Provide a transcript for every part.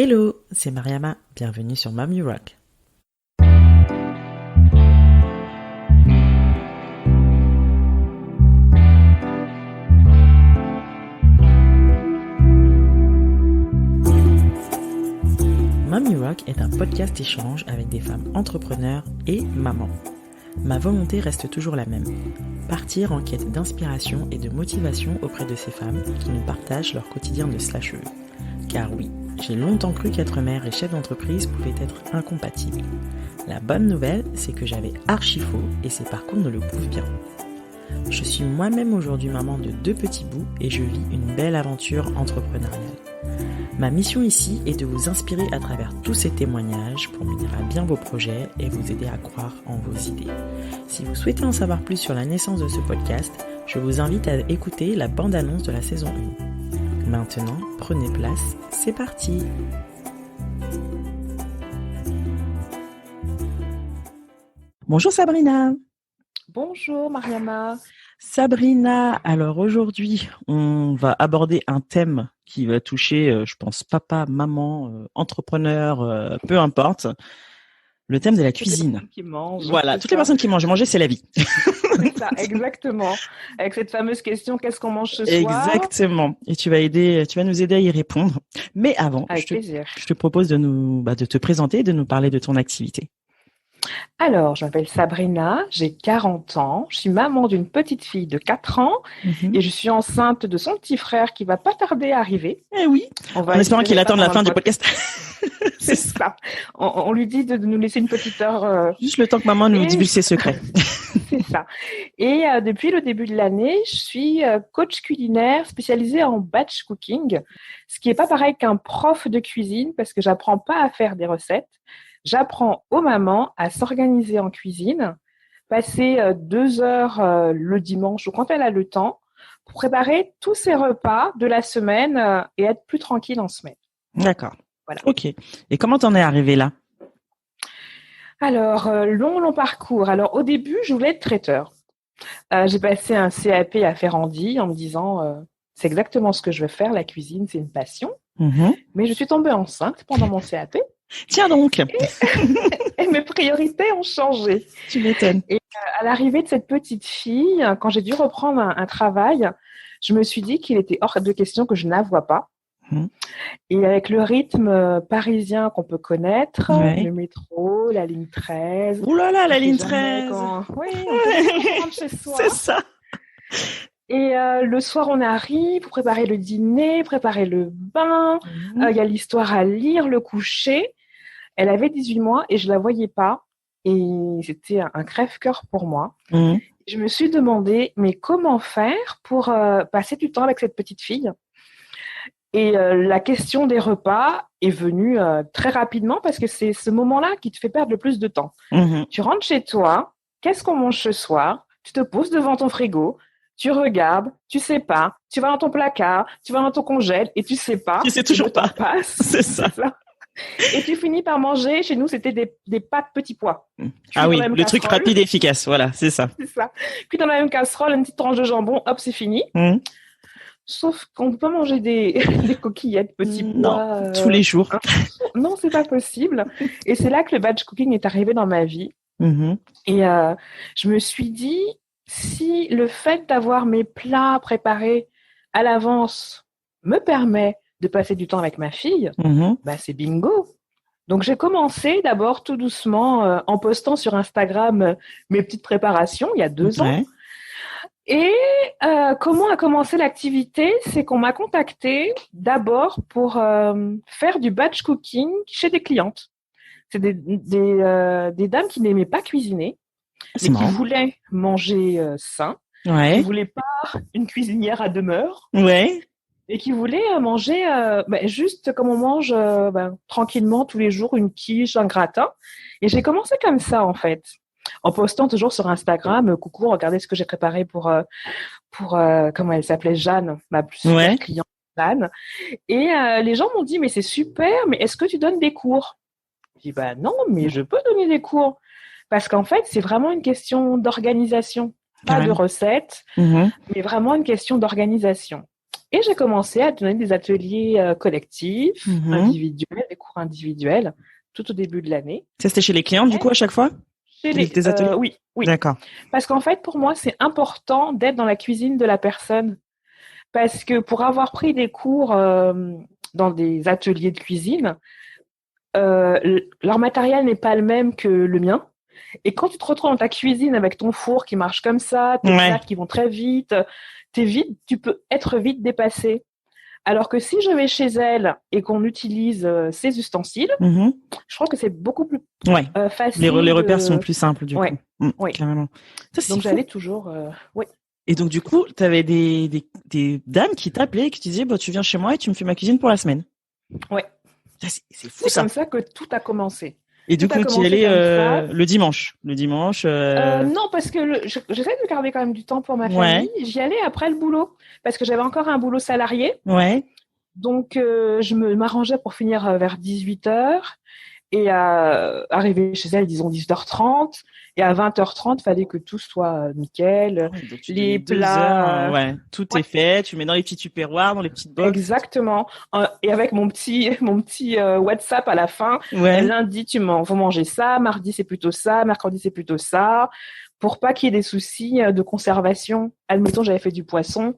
Hello, c'est Mariama, bienvenue sur Mom You Rock. Mom You Rock est un podcast échange avec des femmes entrepreneurs et mamans. Ma volonté reste toujours la même, partir en quête d'inspiration et de motivation auprès de ces femmes qui nous partagent leur quotidien de slasheuse. Car oui, j'ai longtemps cru qu'être mère et chef d'entreprise pouvaient être incompatibles. La bonne nouvelle, c'est que j'avais archi faux et ces parcours ne le prouvent bien. Je suis moi-même aujourd'hui maman de 2 petits bouts et je vis une belle aventure entrepreneuriale. Ma mission ici est de vous inspirer à travers tous ces témoignages pour mener à bien vos projets et vous aider à croire en vos idées. Si vous souhaitez en savoir plus sur la naissance de ce podcast, je vous invite à écouter la bande-annonce de la saison 1. Maintenant, prenez place, c'est parti! Bonjour Sabrina! Bonjour Mariama! Sabrina, alors aujourd'hui, on va aborder un thème qui va toucher, je pense, papa, maman, entrepreneur, peu importe. Le thème de la cuisine. Toutes les personnes qui mangent. Voilà, toutes les personnes qui mangent. Manger, c'est la vie. C'est ça, exactement. Avec cette fameuse question, qu'est-ce qu'on mange ce soir? Exactement. Et tu vas nous aider à y répondre. Mais avant, avec plaisir. Je te propose de te présenter, de nous parler de ton activité. Alors, je m'appelle Sabrina, j'ai 40 ans, je suis maman d'une petite fille de 4 ans et je suis enceinte de son petit frère qui va pas tarder à arriver. Eh oui, en espérant qu'il attende la fin du podcast. C'est ça. On lui dit de nous laisser une petite heure. Juste le temps que maman nous divulgue ses secrets. C'est ça. Et depuis le début de l'année, je suis coach culinaire spécialisée en batch cooking, ce qui n'est pas pareil qu'un prof de cuisine parce que j'apprends pas à faire des recettes. J'apprends aux mamans à s'organiser en cuisine, passer 2 heures le dimanche ou quand elle a le temps pour préparer tous ses repas de la semaine et être plus tranquille en semaine. D'accord. Voilà. Ok. Et comment t'en es arrivée là? Alors, long parcours. Alors, au début, je voulais être traiteur. J'ai passé un CAP à Ferrandi en me disant c'est exactement ce que je veux faire, la cuisine, c'est une passion. Mais je suis tombée enceinte pendant mon CAP. Tiens donc. Et mes priorités ont changé. Tu m'étonnes. Et à l'arrivée de cette petite fille, quand j'ai dû reprendre un travail, je me suis dit qu'il était hors de question que je n'avoie pas. Et avec le rythme parisien qu'on peut connaître, le métro, la ligne 13. Ouh là là, la ligne 13. Oui, on peut chez soi. C'est ça. Et le soir, on arrive pour préparer le dîner, préparer le bain. Il y a l'histoire à lire, le coucher. Elle avait 18 mois et je la voyais pas. Et c'était un crève-cœur pour moi. Je me suis demandé, mais comment faire pour passer du temps avec cette petite fille? Et la question des repas est venue très rapidement parce que c'est ce moment-là qui te fait perdre le plus de temps. Tu rentres chez toi, qu'est-ce qu'on mange ce soir? Tu te poses devant ton frigo, tu regardes, tu sais pas, tu vas dans ton placard, tu vas dans ton congèle et tu sais pas. Tu sais toujours pas. C'est ça. Et tu finis par manger, chez nous, c'était des pâtes petits pois. Ah oui, le truc rapide et efficace, voilà, c'est ça. C'est ça. Puis dans la même casserole, une petite tranche de jambon, hop, c'est fini. Sauf qu'on ne peut pas manger des coquillettes, petits pois. Non, tous les jours. Non, c'est pas possible. Et c'est là que le batch cooking est arrivé dans ma vie. Et je me suis dit, si le fait d'avoir mes plats préparés à l'avance me permet de passer du temps avec ma fille, c'est bingo. Donc, j'ai commencé d'abord tout doucement en postant sur Instagram mes petites préparations il y a 2 ans. Et comment a commencé l'activité? C'est qu'on m'a contacté d'abord pour faire du batch cooking chez des clientes. C'est des dames qui n'aimaient pas cuisiner, mais qui voulaient manger sain, qui ne voulaient pas une cuisinière à demeure. Et qui voulaient manger juste comme on mange tranquillement tous les jours, une quiche, un gratin. Et j'ai commencé comme ça, en fait, en postant toujours sur Instagram, coucou, regardez ce que j'ai préparé pour comment elle s'appelait, Jeanne, ma plus super cliente, Jeanne. Et les gens m'ont dit, mais c'est super, mais est-ce que tu donnes des cours? Je dis, non, mais je peux donner des cours. Parce qu'en fait, c'est vraiment une question d'organisation. Pas de recette, mais vraiment une question d'organisation. Et j'ai commencé à donner des ateliers collectifs, individuels, des cours individuels, tout au début de l'année. Ça, c'était chez les clientes, du coup, à chaque fois? Tes ateliers? Oui. D'accord. Parce qu'en fait, pour moi, c'est important d'être dans la cuisine de la personne. Parce que pour avoir pris des cours dans des ateliers de cuisine, leur matériel n'est pas le même que le mien. Et quand tu te retrouves dans ta cuisine avec ton four qui marche comme ça, tes plats qui vont très vite, tu peux être vite dépassé. Alors que si je vais chez elle et qu'on utilise ses ustensiles, je trouve que c'est beaucoup plus facile. Les repères sont plus simples, du coup. Oui. Carrément. Ça, donc, j'allais toujours... oui. Et donc, du coup, tu avais des dames qui t'appelaient et qui te disaient, tu viens chez moi et tu me fais ma cuisine pour la semaine. Ouais. C'est fou, ça. C'est comme ça que tout a commencé. Et du coup, tu y allais le dimanche. Non, parce que j'essaie de garder quand même du temps pour ma famille. J'y allais après le boulot, parce que j'avais encore un boulot salarié. Ouais. Donc, je m'arrangeais pour finir vers 18h et arriver chez elle, disons 18h30. Et à 20h30, fallait que tout soit nickel. Les plats, tout est fait. Tu mets dans les petits tupperwares, dans les petites box. Exactement. Et avec mon petit WhatsApp à la fin. Lundi, faut manger ça. Mardi, c'est plutôt ça. Mercredi, c'est plutôt ça. Pour pas qu'il y ait des soucis de conservation. Admettons, j'avais fait du poisson.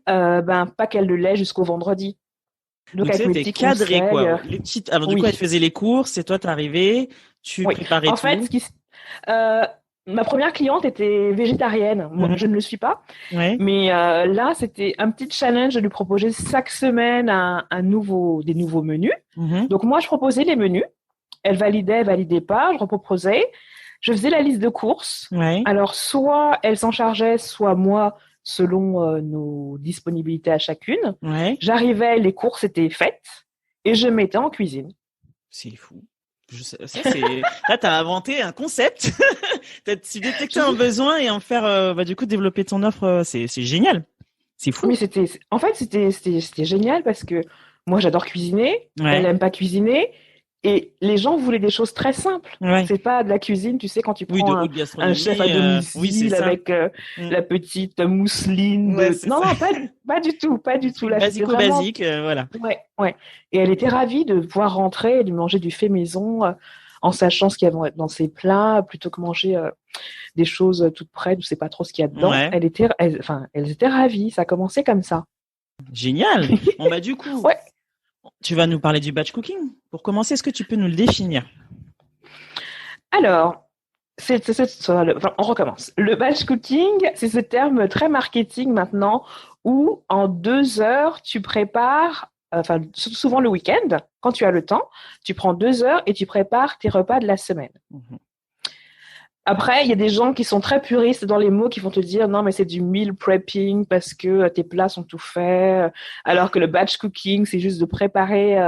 Pas qu'elle le lait jusqu'au vendredi. Donc c'était cadré, quoi. Les petites. Alors du coup, elle faisait les courses et toi, t'arrivais, tu préparais tout. En fait, ma première cliente était végétarienne. Moi, je ne le suis pas. Mais là, c'était un petit challenge de lui proposer chaque semaine des nouveaux menus. Donc moi, je proposais les menus. Elle validait pas. Je reproposais. Je faisais la liste de courses. Alors, soit elle s'en chargeait, soit moi, selon nos disponibilités à chacune. J'arrivais, les courses étaient faites et je mettais en cuisine. C'est fou. Là, t'as inventé un concept. Tu détectais un besoin et en faire, du coup, développer ton offre, c'est génial. C'est fou. Mais c'était génial parce que moi, j'adore cuisiner. Elle n'aime pas cuisiner. Et les gens voulaient des choses très simples. C'est pas de la cuisine, tu sais, quand tu prends un chef à domicile avec la petite mousseline. Non, pas du tout. Là, basique, voilà. Ouais. Et elle était ravie de pouvoir rentrer et de manger du fait maison en sachant ce qu'il y avait dans ses plats, plutôt que manger des choses toutes prêtes où c'est pas trop ce qu'il y a dedans. Elles étaient ravies. Ça a commencé comme ça. Génial. Bon, du coup. Tu vas nous parler du batch cooking. Pour commencer, est-ce que tu peux nous le définir? Alors, on recommence. Le batch cooking, c'est ce terme très marketing maintenant où en 2 heures, tu prépares, souvent le week-end, quand tu as le temps, tu prends 2 heures et tu prépares tes repas de la semaine. Après, il y a des gens qui sont très puristes dans les mots qui vont te dire non, mais c'est du meal prepping parce que tes plats sont tout faits, alors que le batch cooking, c'est juste de préparer,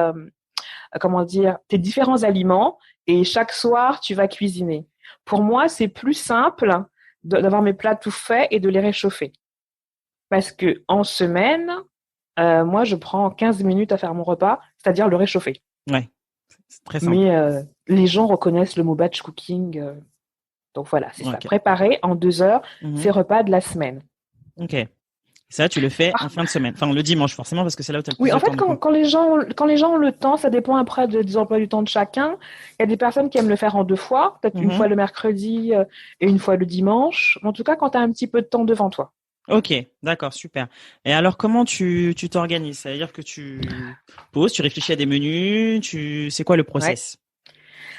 tes différents aliments et chaque soir, tu vas cuisiner. Pour moi, c'est plus simple d'avoir mes plats tout faits et de les réchauffer. Parce que en semaine, moi, je prends 15 minutes à faire mon repas, c'est-à-dire le réchauffer. Ouais, c'est très simple. Mais les gens reconnaissent le mot batch cooking. Donc voilà, c'est ça. Préparer en 2 heures ces repas de la semaine. Ok. Ça, tu le fais en fin de semaine. Enfin, le dimanche, forcément, parce que c'est là où tu as le plus de temps. Oui, en fait, quand les gens ont le temps, ça dépend après des emplois du temps de chacun. Il y a des personnes qui aiment le faire en 2 fois, peut-être une fois le mercredi et une fois le dimanche. En tout cas, quand tu as un petit peu de temps devant toi. Ok, d'accord, super. Et alors, comment tu t'organises? C'est-à-dire que tu poses, tu réfléchis à des menus, c'est quoi le process?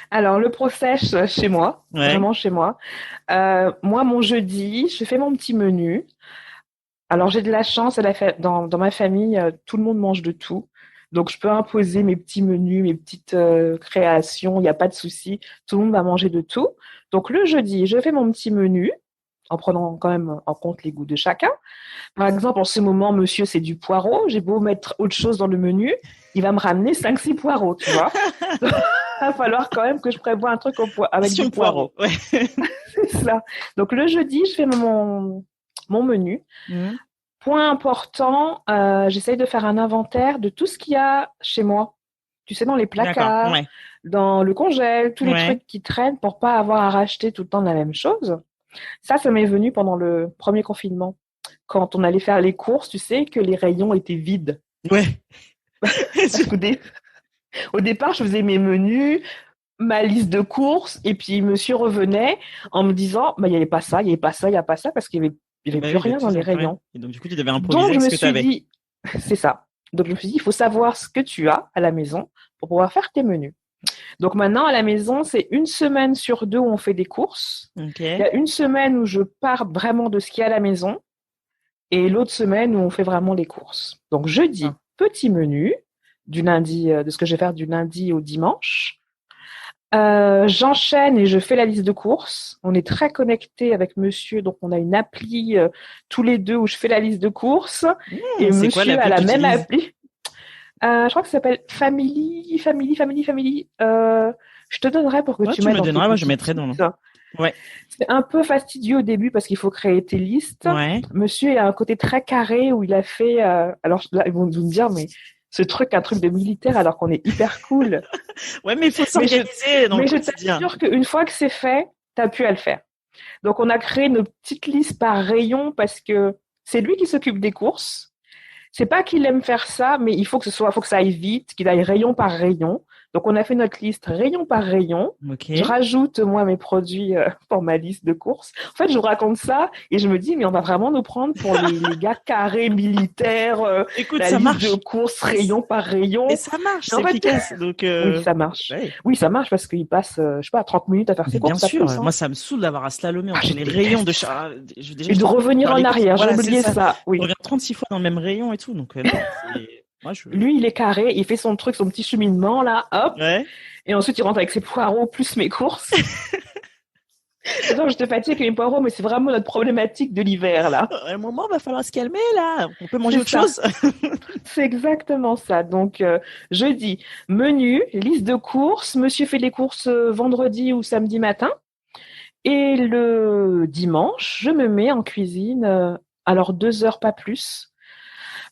Alors, le process chez moi, vraiment chez moi. Moi, mon jeudi, je fais mon petit menu. Alors, j'ai de la chance, dans ma famille, tout le monde mange de tout. Donc, je peux imposer mes petits menus, mes petites créations, il n'y a pas de souci. Tout le monde va manger de tout. Donc, le jeudi, je fais mon petit menu en prenant quand même en compte les goûts de chacun. Par exemple, en ce moment, monsieur, c'est du poireau. J'ai beau mettre autre chose dans le menu, il va me ramener 5-6 poireaux, tu vois. Il va falloir quand même que je prévoie un truc avec du poireau. Ouais. C'est ça. Donc, le jeudi, je fais mon menu. Point important, j'essaye de faire un inventaire de tout ce qu'il y a chez moi. Tu sais, dans les placards, dans le congèle, tous les trucs qui traînent pour pas avoir à racheter tout le temps la même chose. Ça m'est venu pendant le premier confinement. quand on allait faire les courses, tu sais que les rayons étaient vides. Ouais. Au départ, je faisais mes menus, ma liste de courses, et puis monsieur revenait en me disant, il n'y avait pas ça, il n'y avait pas ça, il n'y a pas ça, parce qu'il n'y avait plus rien dans les rayons. Et donc, du coup, tu devais improviser avec ce que tu avais. Donc, je me suis dit, c'est ça. Donc, je me suis dit, il faut savoir ce que tu as à la maison pour pouvoir faire tes menus. Donc, maintenant, à la maison, c'est 1 semaine sur 2 où on fait des courses. Okay. Il y a 1 semaine où je pars vraiment de ce qu'il y a à la maison et l'autre semaine où on fait vraiment les courses. Donc, jeudi, petit menu du lundi, de ce que je vais faire du lundi au dimanche. J'enchaîne et je fais la liste de courses. On est très connectés avec monsieur, donc on a une appli tous les deux où je fais la liste de courses. Et monsieur a la même appli. Je crois que ça s'appelle Family. Je te donnerai pour que tu mettes. Tu me donneras, moi je mettrai dans le. Ouais. C'est un peu fastidieux au début parce qu'il faut créer tes listes. Ouais. Monsieur a un côté très carré où il a fait. Alors là, ils vont me dire, mais ce truc, un truc de militaire alors qu'on est hyper cool. Ouais, mais il faut s'organiser. Mais je t'assure qu'une fois que c'est fait, t'as pu à le faire. Donc, on a créé nos petites listes par rayon parce que c'est lui qui s'occupe des courses. C'est pas qu'il aime faire ça, mais faut que ça aille vite, qu'il aille rayon par rayon. Donc, on a fait notre liste rayon par rayon. Okay. Je rajoute, moi, mes produits pour ma liste de courses. En fait, je vous raconte ça et je me dis, mais on va vraiment nous prendre pour les gars carrés militaires. Écoute, la ça liste marche. De courses rayon par rayon. Et ça marche, c'est efficace. Donc, Oui, ça marche. Ouais. Oui, ça marche parce qu'il passe, je sais pas, 30 minutes à faire ses courses. Bien sûr. Moi, ça me saoule d'avoir à slalomer entre les rayons de chat. Et de revenir en arrière. J'ai oublié ça. Oui. On revient 36 fois dans le même rayon et tout. Donc, moi, Lui, il est carré, il fait son truc, son petit cheminement, là, hop. Ouais. Et ensuite, il rentre avec ses poireaux plus mes courses. Non, je te fatigue avec mes poireaux, mais c'est vraiment notre problématique de l'hiver, là. À un moment, il va falloir se calmer, là. On peut manger autre chose. C'est exactement ça. Donc, jeudi, menu, liste de courses. Monsieur fait les courses vendredi ou samedi matin. Et le dimanche, je me mets en cuisine, alors 2 heures, pas plus.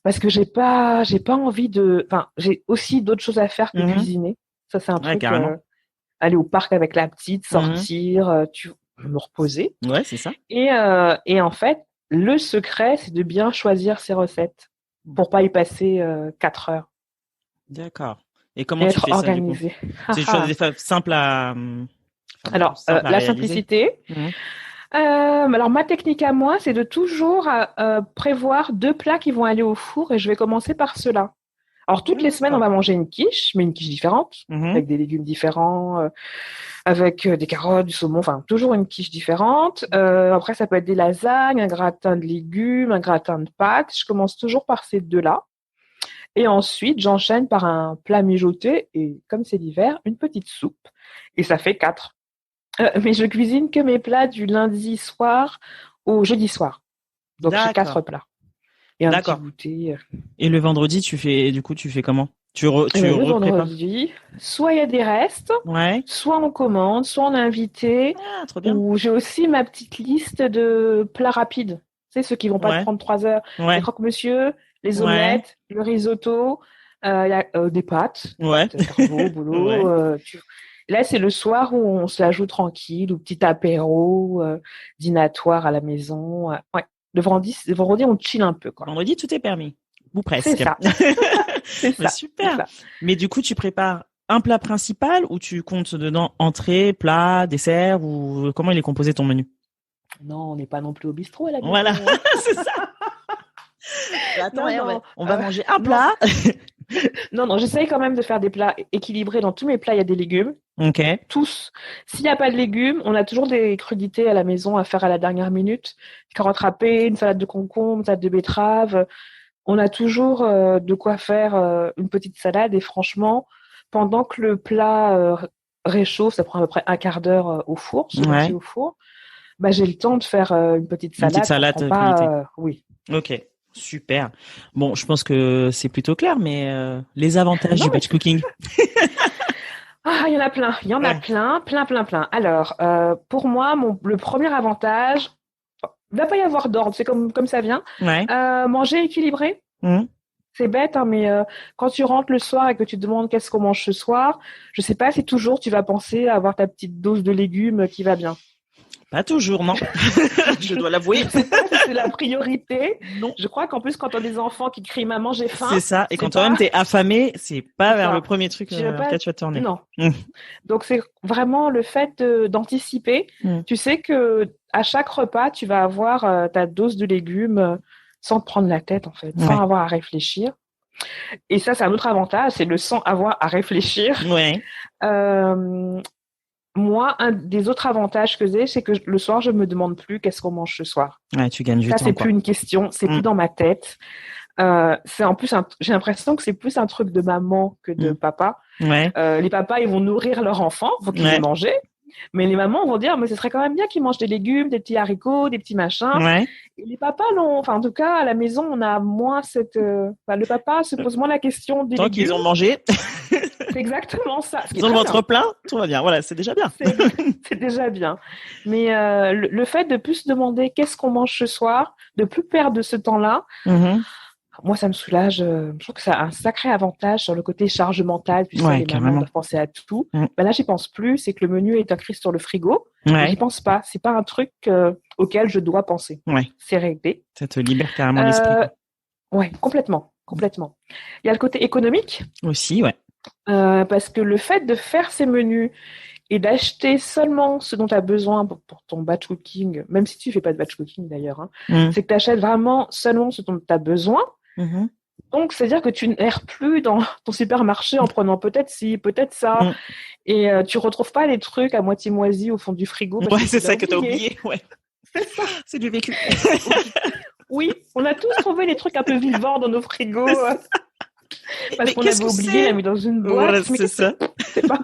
Parce que j'ai pas envie de, enfin, j'ai aussi d'autres choses à faire que cuisiner. Ça, c'est un truc, aller au parc avec la petite, sortir, me reposer. Ouais, c'est ça. Et en fait, le secret, c'est de bien choisir ses recettes pour pas y passer 4 heures. D'accord. Et comment tu fais organisé. Ça, du coup? C'est des choses simples à, alors, la simplicité. Alors, ma technique à moi, c'est de toujours prévoir 2 plats qui vont aller au four et je vais commencer par ceux-là. Alors, toutes les semaines, on va manger une quiche, mais une quiche différente, avec des légumes différents, avec des carottes, du saumon, enfin, toujours une quiche différente. Après, ça peut être des lasagnes, un gratin de légumes, un gratin de pâtes. Je commence toujours par ces 2-là. Et ensuite, j'enchaîne par un plat mijoté et, comme c'est l'hiver, une petite soupe. Et ça fait 4. Mais je cuisine que mes plats du lundi soir au jeudi soir. Donc, j'ai 4 plats. Et un petit goûter. Et le vendredi, tu fais comment? Le vendredi, soit il y a des restes, soit on commande, soit on est invité. Ah, trop bien. Ou j'ai aussi ma petite liste de plats rapides. Tu sais, ceux qui vont pas prendre 3 heures. Les croque-monsieur, les omelettes, le risotto, y a, des pâtes. Carbo, boulot, Là, c'est le soir où on se la joue tranquille, ou petit apéro, dînatoire à la maison. Ouais. Le vendredi, on chill un peu, quoi. Vendredi, tout est permis. Ou presque. C'est ça. C'est ça. Super. C'est ça. Mais du coup, tu prépares un plat principal ou tu comptes dedans entrée, plat, dessert ou comment il est composé ton menu? Non, on n'est pas non plus au bistrot à la maison. Voilà, c'est ça. Attends, on va manger un plat. Non, j'essaye quand même de faire des plats équilibrés. Dans tous mes plats, il y a des légumes. Ok. Tous. S'il n'y a pas de légumes, on a toujours des crudités à la maison à faire à la dernière minute. Carottes râpées, une salade de concombre, une salade de betterave. On a toujours de quoi faire une petite salade. Et franchement, pendant que le plat réchauffe, ça prend à peu près un quart d'heure au four, au four. Bah, j'ai le temps de faire une petite salade. Une petite salade. Oui. Ok. Super. Bon, je pense que c'est plutôt clair, mais les avantages du batch cooking. Il y en a plein. Il y en a plein. Alors, pour moi, le premier avantage, il va pas y avoir d'ordre. C'est comme ça vient. Manger équilibré. C'est bête, hein, mais quand tu rentres le soir et que tu te demandes qu'est-ce qu'on mange ce soir, je sais pas si toujours tu vas penser à avoir ta petite dose de légumes qui va bien. Pas toujours, non. Je dois l'avouer. Je c'est la priorité. Non. Je crois qu'en plus, quand on a des enfants qui crient maman, j'ai faim. C'est ça. Et quand toi-même t'es affamé, c'est pas vers le premier truc vers lequel tu vas te tourner. Non. Donc c'est vraiment le fait d'anticiper. Tu sais que à chaque repas, tu vas avoir ta dose de légumes sans te prendre la tête en fait, sans avoir à réfléchir. Et ça, c'est un autre avantage, c'est le sans avoir à réfléchir. Ouais. Moi, un des autres avantages que j'ai, c'est que le soir, je me demande plus qu'est-ce qu'on mange ce soir. Ouais, tu gagnes du temps. Ça, c'est plus une question, c'est plus dans ma tête. C'est en plus, j'ai l'impression que c'est plus un truc de maman que de papa. Ouais. Les papas, ils vont nourrir leur enfant, faut qu'ils aient mangé. Mais les mamans vont dire, mais ce serait quand même bien qu'ils mangent des légumes, des petits haricots, des petits machins. Ouais. Et les papas, non. Enfin, en tout cas, à la maison, on a moins cette. le papa se pose moins la question des Tant légumes. qu'ils ont mangé. C'est exactement ça. Ils ont le ventre plein, tout va bien. Voilà, c'est déjà bien. C'est déjà bien. Mais le fait de plus se demander qu'est-ce qu'on mange ce soir, de plus perdre ce temps-là. Moi, ça me soulage. Je trouve que ça a un sacré avantage sur le côté charge mentale. Tu sais, les mamans doivent penser à tout. Ben là, j'y pense plus. C'est que le menu est écrit sur le frigo. J'y pense pas. C'est pas un truc auquel je dois penser. C'est réglé. Ça te libère carrément l'esprit. Ouais, complètement. Il y a le côté économique. Aussi, ouais. Parce que le fait de faire ces menus et d'acheter seulement ce dont tu as besoin pour ton batch cooking, même si tu fais pas de batch cooking d'ailleurs, c'est que tu achètes vraiment seulement ce dont tu as besoin. Donc, c'est-à-dire que tu n'erres plus dans ton supermarché en prenant peut-être ci, peut-être ça. Et tu retrouves pas les trucs à moitié moisis au fond du frigo. Ouais, c'est ça que tu as oublié. Ouais. C'est du vécu. Oui, on a tous trouvé les trucs un peu vivants dans nos frigos. Parce qu'on avait oublié, l'a mis dans une boîte. Voilà, c'est ça. C'est pas...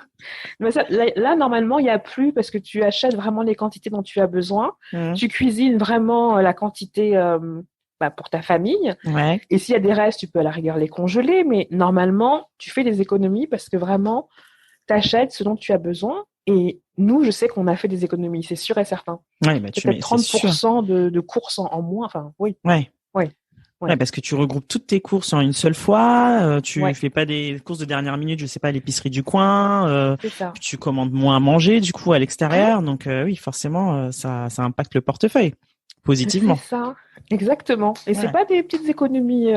Mais ça, là, normalement, il n'y a plus parce que tu achètes vraiment les quantités dont tu as besoin. Tu cuisines vraiment la quantité pour ta famille. Ouais. Et s'il y a des restes, tu peux à la rigueur les congeler. Mais normalement, tu fais des économies parce que vraiment, tu achètes ce dont tu as besoin. Et nous, je sais qu'on a fait des économies, c'est sûr et certain. Ouais, bah, peut-être 30% de courses en moins. Enfin, oui. Ouais, parce que tu regroupes toutes tes courses en une seule fois. Tu fais pas des courses de dernière minute, je sais pas, à l'épicerie du coin. C'est ça. Tu commandes moins à manger du coup à l'extérieur. Donc oui, forcément, ça impacte le portefeuille positivement. C'est ça, exactement. Et c'est pas des petites économies.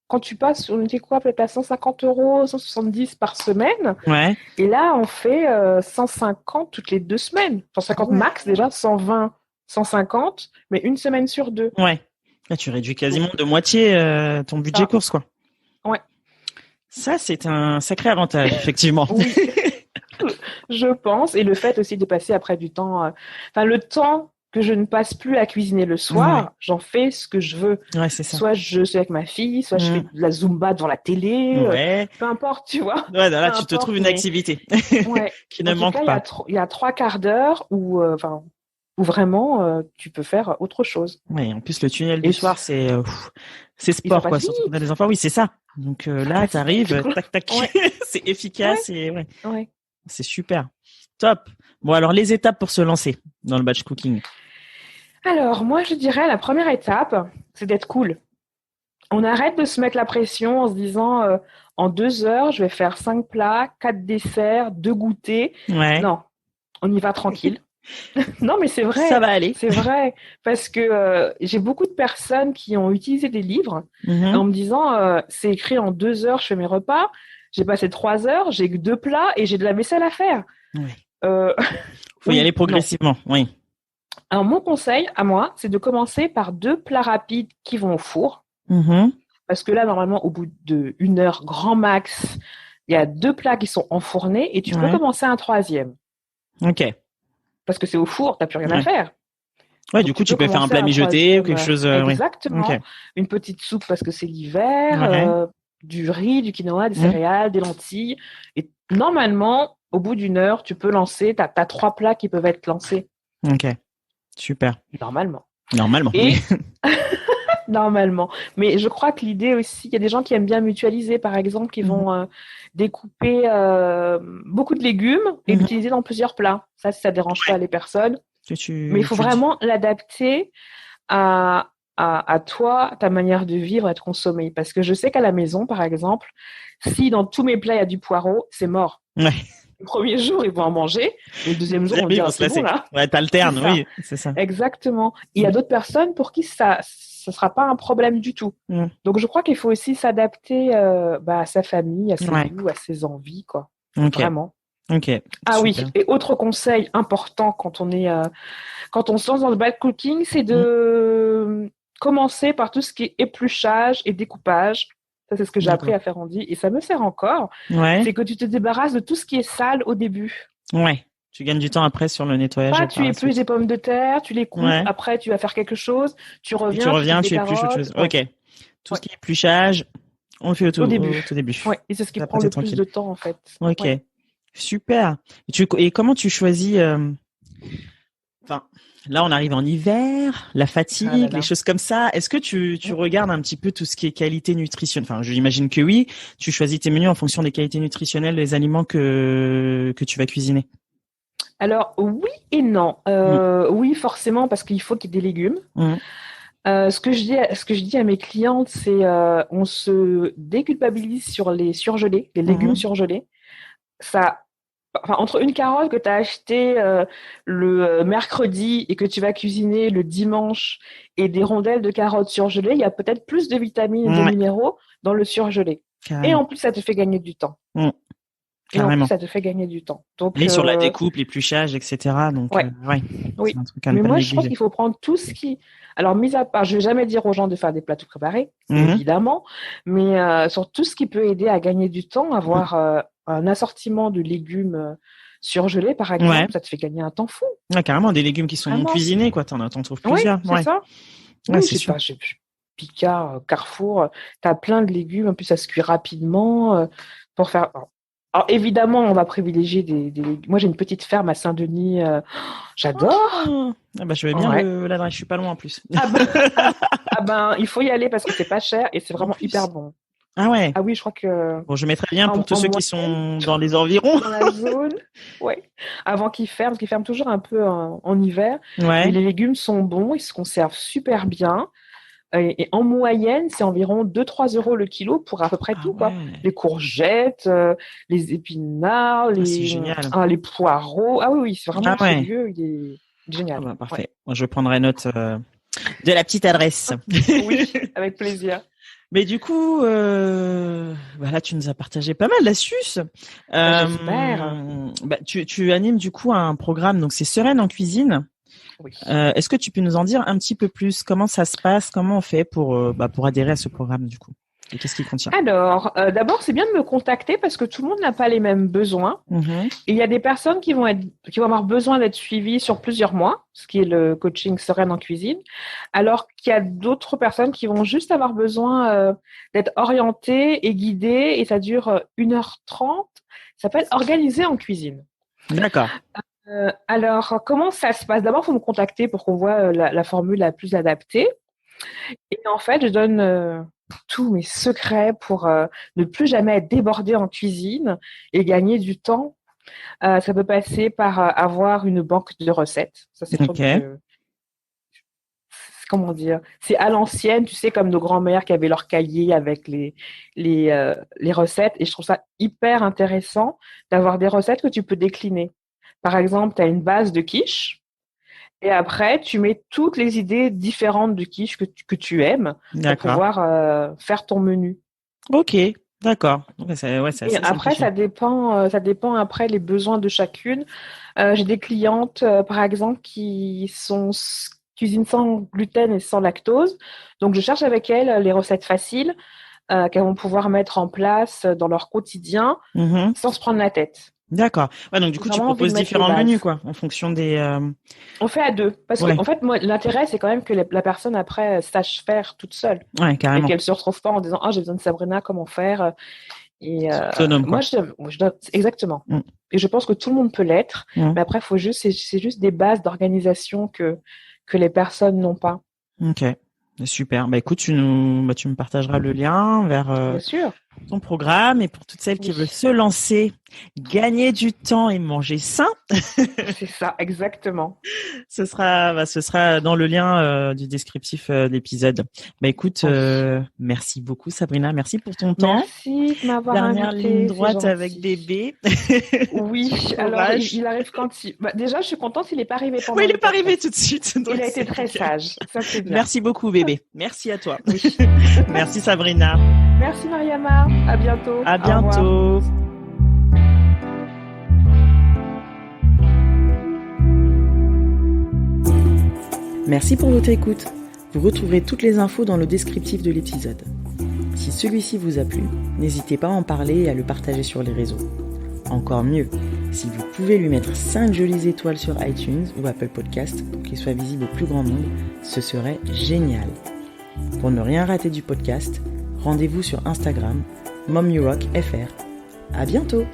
Quand tu passes, on était quoi, peut-être à 150 €, 170 par semaine. Ouais. Et là, on fait 150 toutes les 2 semaines. 150 max déjà, 120, 150, mais une semaine sur 2. Ouais. Là, tu réduis quasiment de moitié ton budget course, quoi. Ouais. Ça, c'est un sacré avantage, effectivement. Oui. Je pense. Et le fait aussi de passer après du temps, le temps que je ne passe plus à cuisiner le soir, j'en fais ce que je veux. Ouais, c'est ça. Soit je suis avec ma fille, soit je fais de la Zumba devant la télé, peu importe, tu vois. Ouais, là, tu te trouves une activité qui ne manque pas. Il y a 3/4 d'heure où vraiment tu peux faire autre chose. Ouais, en plus le tunnel du soir, c'est sport, quoi. Surtout quand on a des enfants. Oui, c'est ça. Donc là, t'arrives, tac, tac, c'est efficace et c'est super. Top. Bon, alors les étapes pour se lancer dans le batch cooking. Alors, moi, je dirais la première étape, c'est d'être cool. On arrête de se mettre la pression en se disant en 2 heures, je vais faire 5 plats, 4 desserts, 2 goûters. Ouais. Non, on y va tranquille. Non, mais c'est vrai. Ça va aller. C'est vrai. Parce que j'ai beaucoup de personnes qui ont utilisé des livres en me disant c'est écrit en 2 heures, je fais mes repas. J'ai passé 3 heures, j'ai que 2 plats et j'ai de la vaisselle à faire. Ouais. Faut y aller progressivement. Oui. Alors, mon conseil à moi, c'est de commencer par 2 plats rapides qui vont au four. Parce que là, normalement, au bout d'1 heure, grand max, il y a 2 plats qui sont enfournés et tu peux commencer un 3e. Ok. Parce que c'est au four, tu n'as plus rien à faire. Ouais, du coup, tu peux faire un plat mijoté ou quelque chose. Exactement. Okay. Une petite soupe parce que c'est l'hiver, du riz, du quinoa, des céréales, des lentilles. Et normalement, au bout d'1 heure, tu peux lancer, tu as 3 plats qui peuvent être lancés. Ok, super. Normalement. Et... Normalement. Mais je crois que l'idée aussi, il y a des gens qui aiment bien mutualiser, par exemple, qui vont découper beaucoup de légumes et l'utiliser dans plusieurs plats. Ça, si ça dérange pas les personnes. Mais il faut vraiment l'adapter à toi, ta manière de vivre et de consommer. Parce que je sais qu'à la maison, par exemple, si dans tous mes plats, il y a du poireau, c'est mort. Ouais. Le premier jour, ils vont en manger. Le deuxième jour, on va dire, c'est bon, là. Ouais, t'alternes, oui, c'est ça. Exactement. Il y a d'autres personnes pour qui ça sera pas un problème du tout. Donc, je crois qu'il faut aussi s'adapter à sa famille, à ses goûts, à ses envies, quoi. Vraiment. Ok. Ah super. Oui. Et autre conseil important quand on se lance dans le batch cooking, c'est de commencer par tout ce qui est épluchage et découpage. Ça, c'est ce que j'ai appris à faire en dit, et ça me sert encore. Ouais. C'est que tu te débarrasses de tout ce qui est sale au début. Ouais. Tu gagnes du temps après sur le nettoyage. Tu épluches des pommes de terre, tu les coupes, après tu vas faire quelque chose, tu reviens, tu épluches autre chose. Ok. Tout ce qui est épluchage, on le fait au début. Ouais. Et c'est ce qui prend le plus de temps en fait. Ok. Ouais. Super. Et comment tu choisis là, on arrive en hiver, la fatigue, les choses comme ça. Est-ce que tu regardes un petit peu tout ce qui est qualité nutritionnelle? Enfin, j'imagine que oui. Tu choisis tes menus en fonction des qualités nutritionnelles des aliments que tu vas cuisiner. Alors, oui et non. Oui, forcément, parce qu'il faut qu'il y ait des légumes. Ce que je dis à mes clientes, c'est on se déculpabilise sur les surgelés, les légumes surgelés. Entre une carotte que tu as achetée le mercredi et que tu vas cuisiner le dimanche et des rondelles de carottes surgelées, il y a peut-être plus de vitamines et de minéraux dans le surgelé. Carrément. Et en plus, ça te fait gagner du temps. Carrément. Ça te fait gagner du temps. Donc, et sur la découpe, l'épluchage, etc. Donc, oui. C'est un truc à mais moi, je pense qu'il faut prendre tout ce qui... Alors, mis à part, je vais jamais dire aux gens de faire des plats tout préparés, évidemment, mais sur tout ce qui peut aider à gagner du temps, avoir un assortiment de légumes surgelés, par exemple, ça te fait gagner un temps fou. Ouais, carrément, des légumes qui sont non cuisinés, quoi. T'en trouves plusieurs. C'est ça. Oui, c'est sûr. Picard, Carrefour, t'as plein de légumes. En plus, ça se cuit rapidement pour faire... Alors, évidemment, on va privilégier des légumes. Moi, j'ai une petite ferme à Saint-Denis. J'adore. Je vais bien l'adresse. Je suis pas loin en plus. Il faut y aller parce que c'est pas cher et c'est vraiment hyper bon. Ah ouais. Ah oui, je crois que. Bon, je mettrai bien pour tous ceux qui sont dans les environs. Dans la zone. Ouais. Avant qu'ils ferment, parce qu'ils ferment toujours un peu en hiver. Ouais. Et les légumes sont bons, ils se conservent super bien. Et en moyenne, c'est environ 2-3 euros le kilo pour à peu près tout, quoi. Les courgettes, les épinards, les poireaux. Ah oui, c'est vraiment sérieux, il est génial. Parfait. Moi, je prendrai note de la petite adresse. Oui, avec plaisir. Mais du coup, là, tu nous as partagé pas mal d'astuces. J'espère. Tu animes du coup un programme, donc c'est Sereine en cuisine. Oui. Est-ce que tu peux nous en dire un petit peu plus? Comment ça se passe? Comment on fait pour adhérer à ce programme du coup? Et qu'est-ce qu'il contient? Alors, d'abord, c'est bien de me contacter parce que tout le monde n'a pas les mêmes besoins. Et il y a des personnes qui vont avoir besoin d'être suivies sur plusieurs mois, ce qui est le coaching Sereine en cuisine, alors qu'il y a d'autres personnes qui vont juste avoir besoin d'être orientées et guidées, et ça dure 1h30. Ça s'appelle Organiser en cuisine. D'accord. Alors, comment ça se passe? D'abord, il faut me contacter pour qu'on voit la formule la plus adaptée. Et en fait, je donne tous mes secrets pour ne plus jamais être débordée en cuisine et gagner du temps. Ça peut passer par avoir une banque de recettes. Ça, c'est comment dire? C'est à l'ancienne, tu sais, comme nos grands-mères qui avaient leur cahier avec les recettes. Et je trouve ça hyper intéressant d'avoir des recettes que tu peux décliner. Par exemple, tu as une base de quiche et après, tu mets toutes les idées différentes de quiche que tu aimes pour pouvoir faire ton menu. Ok, d'accord. Et après, ça dépend après les besoins de chacune. J'ai des clientes, par exemple, qui cuisinent sans gluten et sans lactose. Donc, je cherche avec elles les recettes faciles qu'elles vont pouvoir mettre en place dans leur quotidien sans se prendre la tête. D'accord. Ouais, donc du coup, tu proposes différents menus, quoi, en fonction des. On fait à deux, parce qu'en fait, moi, l'intérêt, c'est quand même que la personne après sache faire toute seule. Ouais, carrément. Et qu'elle se retrouve pas en disant, j'ai besoin de Sabrina, comment faire. Et autonome, moi, je donne exactement. Et je pense que tout le monde peut l'être, mais après, c'est juste des bases d'organisation que les personnes n'ont pas. Ok. Super. Écoute, tu me partageras le lien vers. Bien sûr. ton programme et pour toutes celles qui veulent se lancer, gagner du temps et manger sain. C'est ça, exactement. Ce sera dans le lien du descriptif de l'épisode. Bah écoute, merci beaucoup Sabrina, merci pour ton temps. Merci de m'avoir Dernière invité, ligne droite avec bébé. Oui, alors il arrive quand il... je suis contente, il n'est pas arrivé pendant. Oui, il n'est pas arrivé tout de suite. Il a été très sage, ça c'est bien. Merci beaucoup bébé, merci à toi. Oui. Merci Sabrina. Merci Mariama, à bientôt. À bientôt. Merci pour votre écoute. Vous retrouverez toutes les infos dans le descriptif de l'épisode. Si celui-ci vous a plu, n'hésitez pas à en parler et à le partager sur les réseaux. Encore mieux, si vous pouvez lui mettre 5 jolies étoiles sur iTunes ou Apple Podcast pour qu'il soit visible au plus grand nombre, ce serait génial. Pour ne rien rater du podcast, rendez-vous sur Instagram, MomYouRockFR. À bientôt!